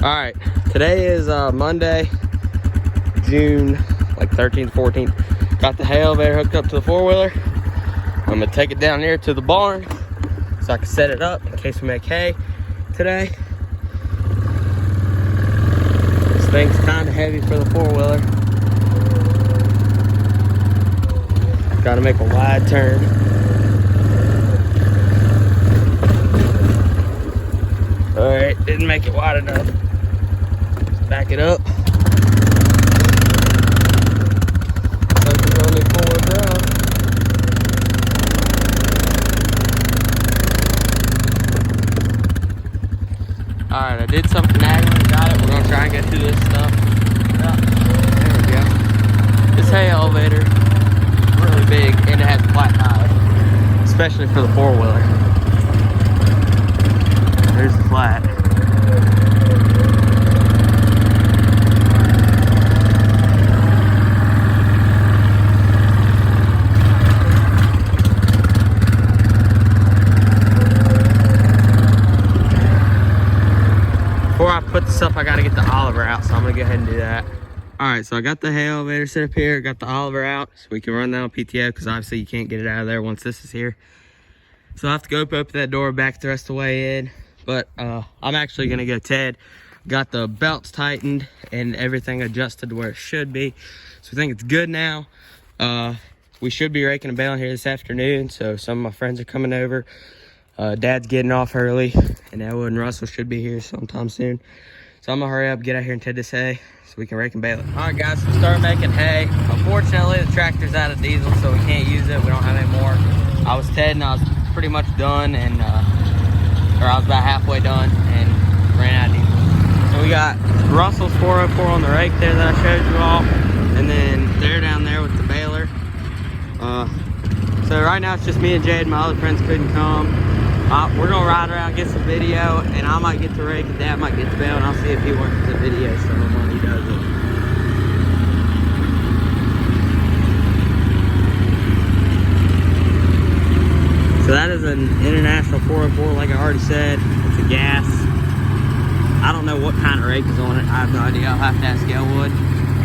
All right, today is Monday, June like 13th, 14th. Got the hay elevator hooked up to the four-wheeler. I'm gonna take it down there to the barn so I can set it up in case we make hay today. This thing's kind of heavy for the four-wheeler. Gotta make a wide turn. All right, didn't make it wide enough. Let's back it up. All right, I did some finagling, got it. We're gonna try and get through this stuff. Yeah, there we go. This hay elevator, really big, and it has a flat tire, especially for the four-wheeler. There's the flat. Before I put this up, I gotta get the Oliver out, so I'm gonna go ahead and do that. All right, so I got the hay elevator set up here, got the Oliver out, so we can run that on PTO, because obviously you can't get it out of there once this is here. So I have to go open that door, back the rest of the way in. But I'm actually gonna go Ted. Got the belts tightened and everything adjusted to where it should be. So I think it's good now. We should be raking a bale here this afternoon, so some of my friends are coming over. Dad's getting off early, and Elwood and Russell should be here sometime soon. So I'm gonna hurry up, get out here and Ted this hay so we can rake and bale it. All right, guys, so start making hay. Unfortunately, the tractor's out of diesel, so we can't use it. We don't have any more. I was Ted, and I was pretty much done, and or I was about halfway done and ran out of diesel. So we got Russell's 404 on the rake there that I showed you all, and then they're down there with the baler. So right now it's just me and Jade. My other friends couldn't come. We're gonna ride around, get some video, and I might get to rake and Dad might get to bale, and I'll see if he wants the video some when he does it. So that is an International 404, like I already said. It's a gas. I don't know what kind of rake is on it. I have no idea. I'll have to ask Elwood.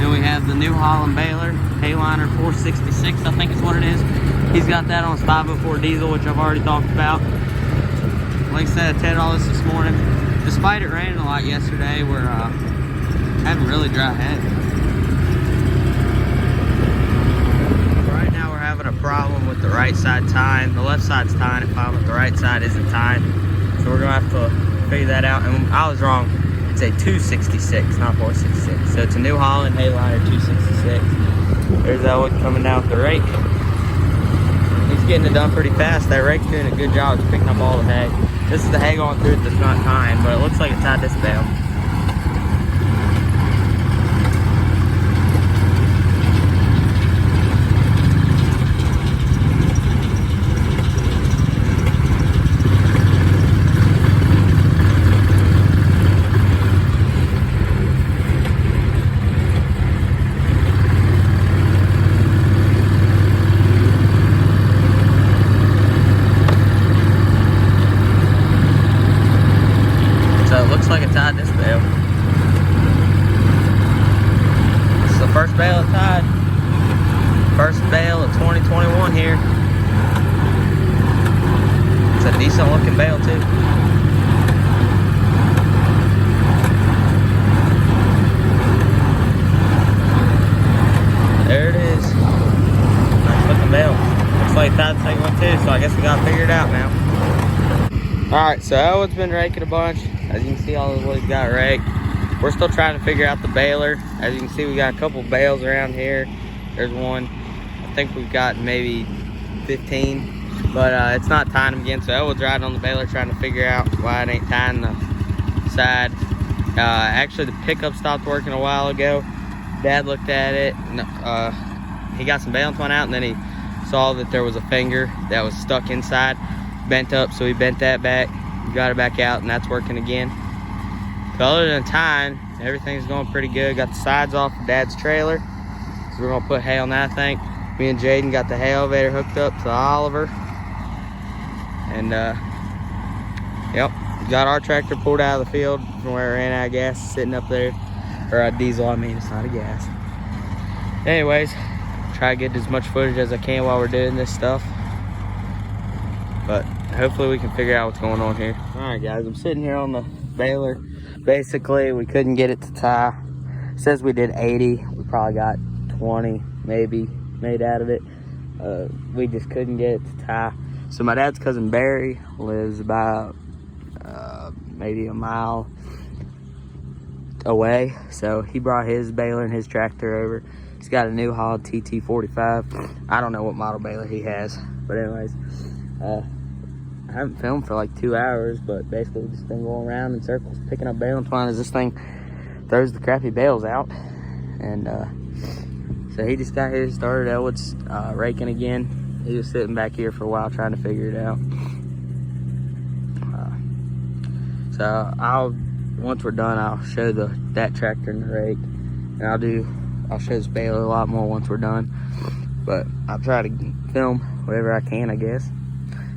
Then we have the New Holland baler, Hayliner 466, I think is what it is. He's got that on his 504 diesel, which I've already talked about. Like I said, I tested all this morning. Despite it raining a lot yesterday, we're having really dry head. Right now we're having a problem with the right side tying. The left side's tying it fine, but the right side isn't tying. So we're gonna have to figure that out. And I was wrong. It's a 266, not 466. So it's a New Holland Hayliner 266. There's Elwood coming down with the rake. He's getting it done pretty fast. That rake's doing a good job of picking up all the hay. This is the hay going through it that's not tying, but it looks like it tied this bale. Looks like it tied this bale. This is the first bale it tied. First bale of 2021 here. It's a decent looking bale too. There it is. Nice looking bale. Looks like it tied the second one too, so I guess we got it figured out now. Alright, so Elwood's been raking a bunch. As you can see, all of what he's got raked. We're still trying to figure out the baler. As you can see, we got a couple bales around here. There's one. I think we've got maybe 15, but it's not tying them again. So Elwood's riding on the baler trying to figure out why it ain't tying the side. Actually, the pickup stopped working a while ago. Dad looked at it. And, he got some balance one out, and then he saw that there was a finger that was stuck inside, bent up, so he bent that back. Got it back out, and that's working again. So other than tying, everything's going pretty good. Got the sides off of Dad's trailer, so we're gonna put hay on that thing. Me and Jaden got the hay elevator hooked up to the Oliver, and yep, We got our tractor pulled out of the field from where it ran out of gas, sitting up there. Or diesel, I mean, it's not a gas. Anyways, try to get as much footage as I can while we're doing this stuff. But hopefully we can figure out what's going on here. All right, guys, I'm sitting here on the baler. Basically, we couldn't get it to tie. It says we did 80. We probably got 20, maybe, made out of it. We just couldn't get it to tie. So my dad's cousin Barry lives about maybe a mile away. So he brought his baler and his tractor over. He's got a new haul TT45. I don't know what model baler he has. But anyways, I haven't filmed for like 2 hours, but basically we've just been going around in circles, picking up baling twine as this thing throws the crappy bales out. And so he just got here, started. Elwood's raking again. He was sitting back here for a while trying to figure it out. So once we're done, I'll show that tractor and the rake, and I'll show this baler a lot more once we're done. But I'll try to film whatever I can, I guess.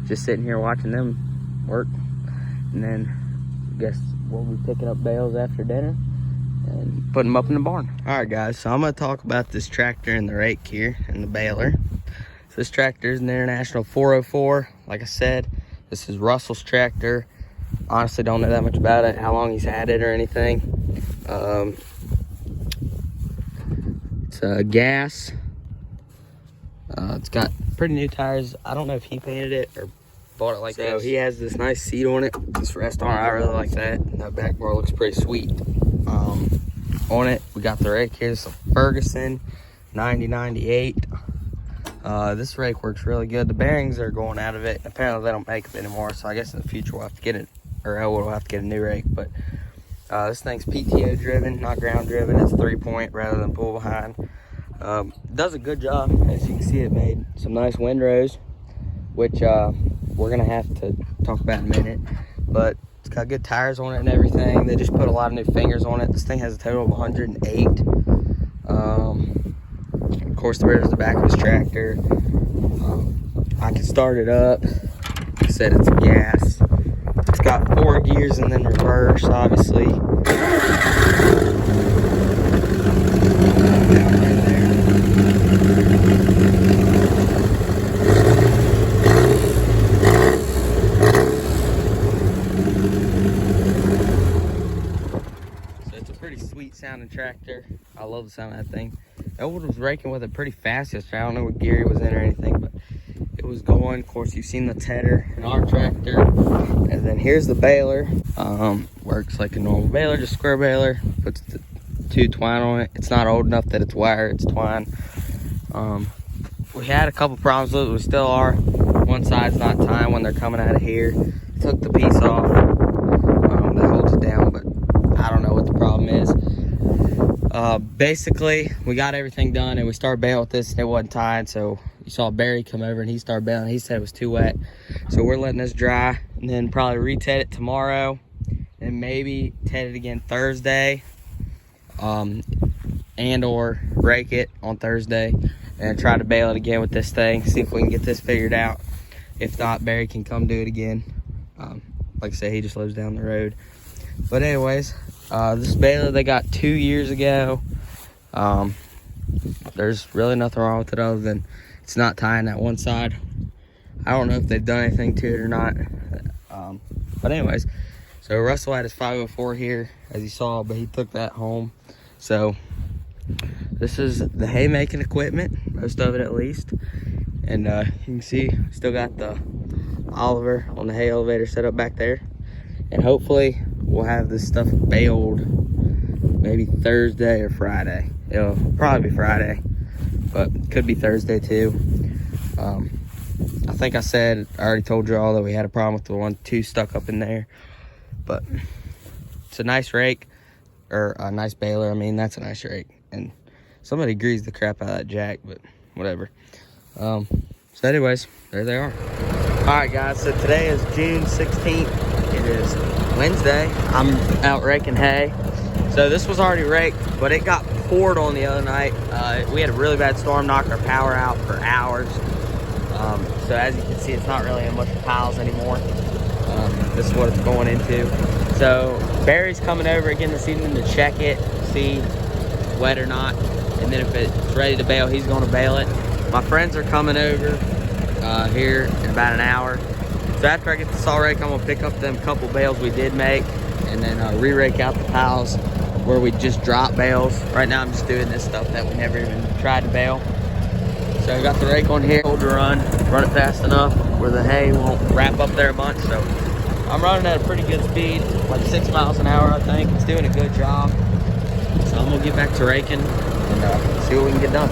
Just sitting here watching them work, and then I guess we'll be picking up bales after dinner and putting them up in the barn. All right, guys, so I'm gonna talk about this tractor and the rake here and the baler. So this tractor is an International 404. Like I said, this is Russell's tractor. Honestly, don't know that much about it, how long he's had it or anything. It's a gas. It's got pretty new tires. I don't know if he painted it or bought it like that. So he has this nice seat on it. This rest arm, I really like that. That back bar looks pretty sweet. On it, we got the rake here. It's a Ferguson 9098. This rake works really good. The bearings are going out of it. Apparently they don't make them anymore, so I guess in the future we'll have to get it, or Elwood will have to get a new rake. But this thing's PTO driven, not ground driven. It's 3-point rather than pull behind. Does a good job. As you can see, it made some nice windrows, which we're gonna have to talk about in a minute. But it's got good tires on it and everything. They just put a lot of new fingers on it. This thing has a total of 108. Of course, there's the back of his tractor. I can start it up. Like I said, it's gas. It's got 4 gears and then reverse, obviously. Sounding tractor. I love the sound of that thing. Elwood was raking with it pretty fast yesterday. I don't know what gear he was in or anything, but it was going. Of course, you've seen the tedder in our tractor. And then here's the baler. Works like a normal baler, just square baler. Puts the 2 twine on it. It's not old enough that it's wire, it's twine. We had a couple problems with it. We still are. One side's not tying when they're coming out of here. Took the piece off that holds it down, but I don't know what the problem is. Basically, we got everything done and we started bailing with this and it wasn't tied. So you saw Barry come over and he started bailing. He said it was too wet. So we're letting this dry and then probably re-ted it tomorrow and maybe ted it again Thursday. And or rake it on Thursday and try to bail it again with this thing. See if we can get this figured out. If not, Barry can come do it again. Like I said, he just lives down the road. But anyways, this baler they got 2 years ago. There's really nothing wrong with it other than it's not tying that one side. I don't know if they've done anything to it or not. But anyways, so Russell had his 504 here, as you saw, but he took that home. So this is the haymaking equipment, most of it at least. And you can see, still got the Oliver on the hay elevator set up back there. And hopefully we'll have this stuff baled maybe Thursday or Friday. It'll probably be Friday, but it could be Thursday too. I think I already told you all that we had a problem with the 1-2 stuck up in there. But it's a nice rake, or a nice baler. I mean, that's a nice rake. And somebody greased the crap out of that jack, but whatever. So anyways, there they are. All right, guys, so today is June 16th. It is Wednesday. I'm out raking hay. So this was already raked, but it got poured on the other night. We had a really bad storm, knocked our power out for hours. So as you can see, it's not really in much piles anymore. this is what it's going into. So Barry's coming over again this evening to check it, see wet or not, and then if it's ready to bale, he's going to bale it. My friends are coming over here in about an hour. So after I get the saw rake, I'm gonna pick up them couple bales we did make, and then re-rake out the piles where we just drop bales. Right now I'm just doing this stuff that we never even tried to bale. So I got the rake on here, hold to run it fast enough where the hay won't wrap up there a bunch. So I'm running at a pretty good speed, like 6 miles an hour, I think. It's doing a good job. So I'm gonna get back to raking and see what we can get done.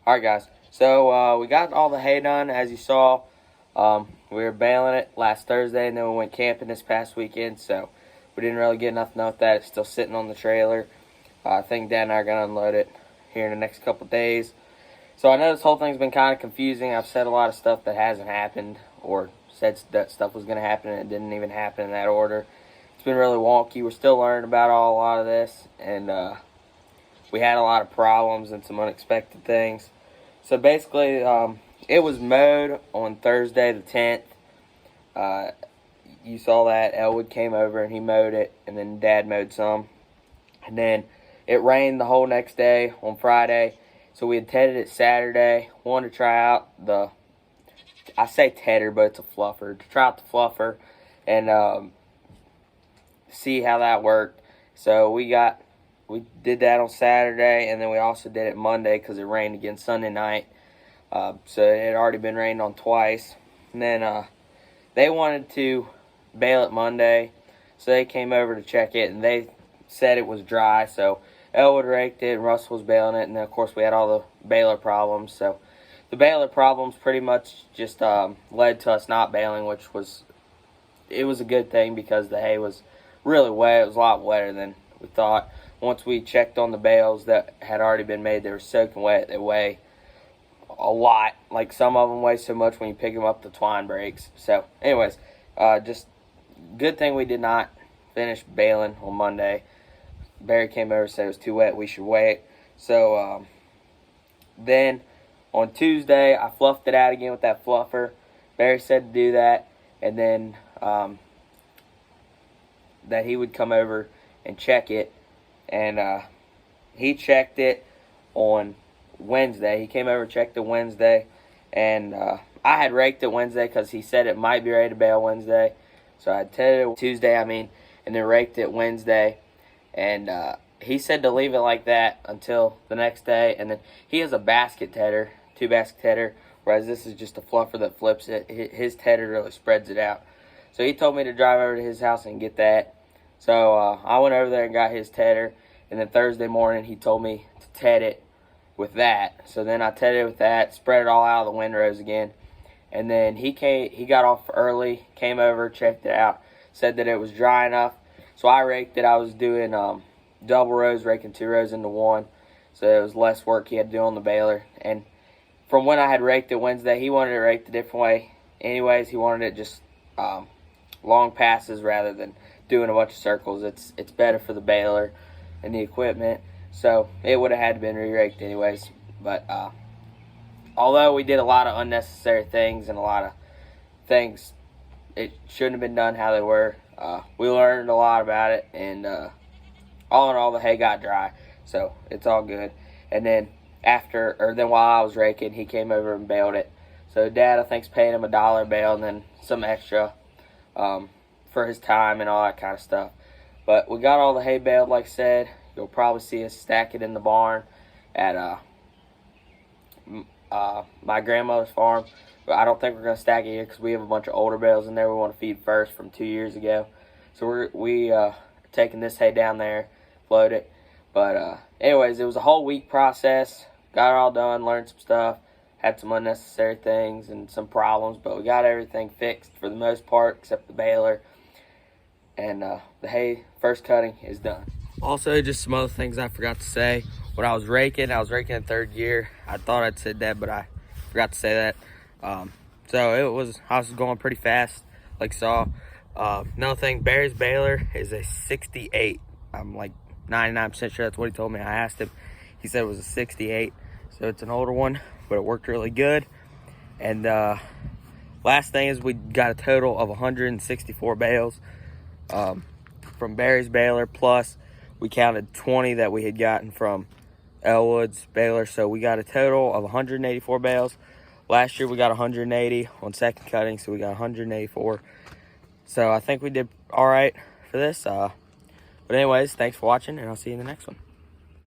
All right, guys. So we got all the hay done, as you saw. We were baling it last Thursday, and then we went camping this past weekend. So we didn't really get nothing out with that. It's still sitting on the trailer. I think Dad and I are gonna unload it here in the next couple days. So I know this whole thing's been kind of confusing. I've said a lot of stuff that hasn't happened, or said that stuff was gonna happen, and it didn't even happen in that order. It's been really wonky. We're still learning about a lot of this, and we had a lot of problems and some unexpected things. So basically, it was mowed on Thursday the 10th. You saw that Elwood came over and he mowed it, and then Dad mowed some. And then it rained the whole next day on Friday. So we had tedded it Saturday. Wanted to try out the, I say tedder, but it's a fluffer. To try out the fluffer and see how that worked. So we did that on Saturday, and then we also did it Monday because it rained again Sunday night. So it had already been rained on twice. And then they wanted to bale it Monday. So they came over to check it, and they said it was dry. So Elwood raked it, and Russell was baling it, and then of course we had all the baler problems. So the baler problems pretty much just led to us not baling, which was a good thing because the hay was really wet. It was a lot wetter than we thought. Once we checked on the bales that had already been made, they were soaking wet. They weigh a lot. Like some of them weigh so much when you pick them up, the twine breaks. So anyways, just good thing we did not finish baling on Monday. Barry came over and said it was too wet, we should wait. So then on Tuesday, I fluffed it out again with that fluffer. Barry said to do that, and then that he would come over and check it. And he checked it on Wednesday. He came over and checked it Wednesday. And I had raked it Wednesday because he said it might be ready to bale Wednesday. So I tedded it Tuesday, and then raked it Wednesday. And he said to leave it like that until the next day. And then he has a basket tedder, 2-basket tedder, whereas this is just a fluffer that flips it. His tedder really spreads it out. So he told me to drive over to his house and get that. So I went over there and got his tedder. And then Thursday morning, he told me to ted it with that. So then I tedded it with that, spread it all out of the windrows again. And then he got off early, came over, checked it out, said that it was dry enough. So I raked it. I was doing double rows, raking 2 rows into one. So it was less work he had to do on the baler. And from when I had raked it Wednesday, he wanted it raked a different way. Anyways, he wanted it just long passes rather than doing a bunch of circles. It's better for the baler and the equipment. So it would have had to been re-raked anyways. But although we did a lot of unnecessary things and a lot of things it shouldn't have been done how they were, we learned a lot about it, and all in all, the hay got dry, so it's all good. And then then while I was raking, he came over and baled it. So Dad, I think's paying him $1 a bale, and then some extra for his time and all that kind of stuff. But we got all the hay baled, like I said. You'll probably see us stack it in the barn at my grandmother's farm. But I don't think we're going to stack it here because we have a bunch of older bales in there we want to feed first from 2 years ago. So we are taking this hay down there, float it. But anyways, it was a whole week process. Got it all done, learned some stuff, had some unnecessary things and some problems, but we got everything fixed for the most part except the baler. And the hay first cutting is done. Also, just some other things I forgot to say. When I was raking in third gear. I thought I'd said that, but I forgot to say that. So I was going pretty fast, like you saw. Another thing, Barry's baler is a 68. I'm like 99% sure that's what he told me. I asked him. He said it was a 68. So it's an older one, but it worked really good. And last thing is we got a total of 164 bales from Barry's baler, plus we counted 20 that we had gotten from Elwood's baler. So we got a total of 184 bales. Last year we got 180 on second cutting, so we got 184. So I think we did all right for this. But anyways, thanks for watching, and I'll see you in the next one.